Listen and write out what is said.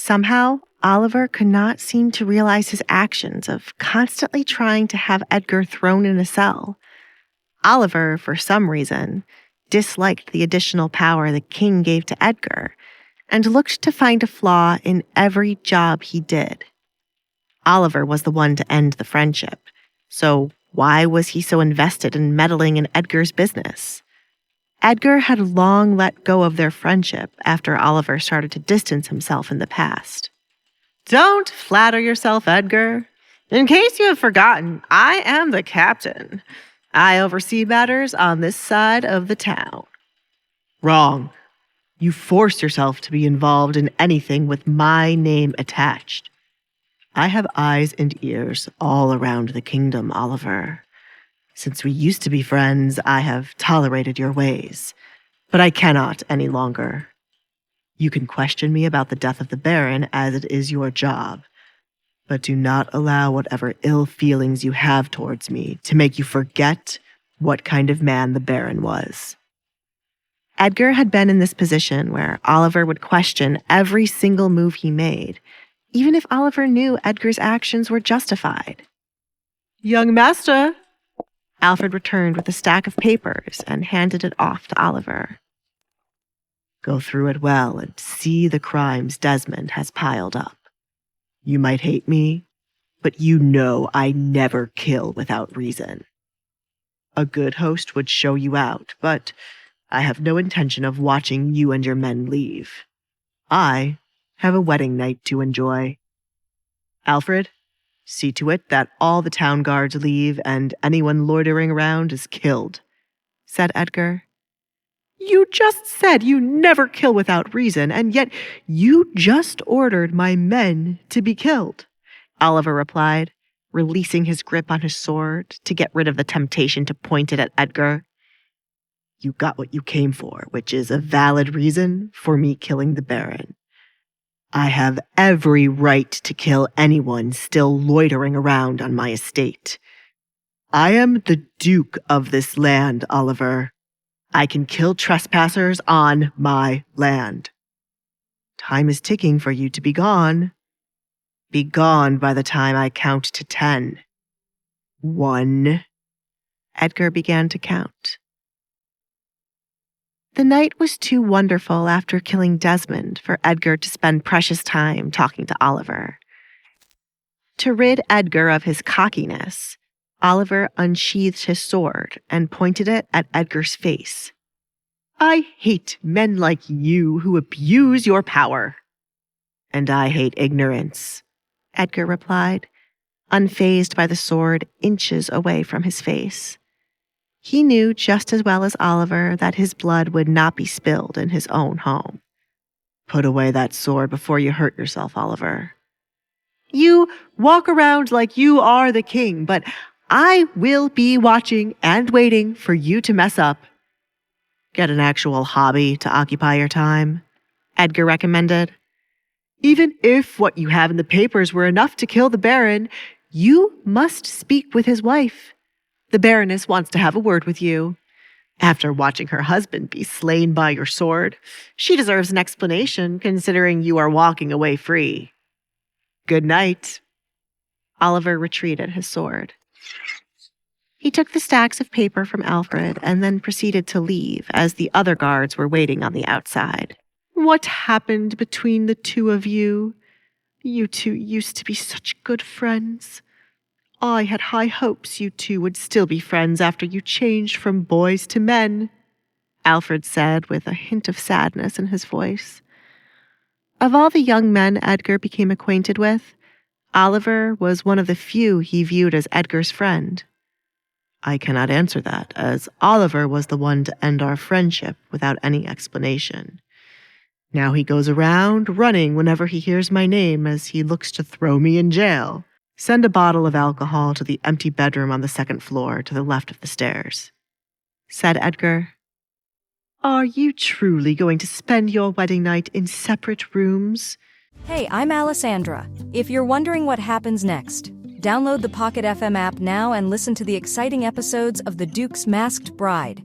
Somehow, Oliver could not seem to realize his actions of constantly trying to have Edgar thrown in a cell. Oliver, for some reason, disliked the additional power the king gave to Edgar and looked to find a flaw in every job he did. Oliver was the one to end the friendship, so why was he so invested in meddling in Edgar's business? Edgar had long let go of their friendship after Oliver started to distance himself in the past. Don't flatter yourself, Edgar. In case you have forgotten, I am the captain. I oversee matters on this side of the town. Wrong. You forced yourself to be involved in anything with my name attached. I have eyes and ears all around the kingdom, Oliver. Since we used to be friends, I have tolerated your ways, but I cannot any longer. You can question me about the death of the Baron as it is your job, but do not allow whatever ill feelings you have towards me to make you forget what kind of man the Baron was. Edgar had been in this position where Oliver would question every single move he made, even if Oliver knew Edgar's actions were justified. Young master, Alfred returned with a stack of papers and handed it off to Oliver. Go through it well and see the crimes Desmond has piled up. You might hate me, but you know I never kill without reason. A good host would show you out, but I have no intention of watching you and your men leave. I have a wedding night to enjoy. Alfred, see to it that all the town guards leave and anyone loitering around is killed, said Edgar. You just said you never kill without reason, and yet you just ordered my men to be killed, Oliver replied, releasing his grip on his sword to get rid of the temptation to point it at Edgar. You got what you came for, which is a valid reason for me killing the Baron. I have every right to kill anyone still loitering around on my estate. I am the Duke of this land, Oliver. I can kill trespassers on my land. Time is ticking for you to be gone. Be gone by the time I count to 10. 1. Edgar began to count. The night was too wonderful after killing Desmond for Edgar to spend precious time talking to Oliver. To rid Edgar of his cockiness, Oliver unsheathed his sword and pointed it at Edgar's face. I hate men like you who abuse your power. And I hate ignorance, Edgar replied, unfazed by the sword inches away from his face. He knew just as well as Oliver that his blood would not be spilled in his own home. Put away that sword before you hurt yourself, Oliver. You walk around like you are the king, but I will be watching and waiting for you to mess up. Get an actual hobby to occupy your time, Edgar recommended. Even if what you have in the papers were enough to kill the Baron, you must speak with his wife. The Baroness wants to have a word with you. After watching her husband be slain by your sword, she deserves an explanation considering you are walking away free. Good night. Oliver retreated his sword. He took the stacks of paper from Alfred and then proceeded to leave as the other guards were waiting on the outside. What happened between the two of you? You two used to be such good friends. I had high hopes you two would still be friends after you changed from boys to men, Alfred said with a hint of sadness in his voice. Of all the young men Edgar became acquainted with, Oliver was one of the few he viewed as Edgar's friend. I cannot answer that, as Oliver was the one to end our friendship without any explanation. Now he goes around running whenever he hears my name as he looks to throw me in jail. Send a bottle of alcohol to the empty bedroom on the second floor to the left of the stairs, said Edgar. Are you truly going to spend your wedding night in separate rooms? Hey, I'm Alessandra. If you're wondering what happens next, download the Pocket FM app now and listen to the exciting episodes of The Duke's Masked Bride.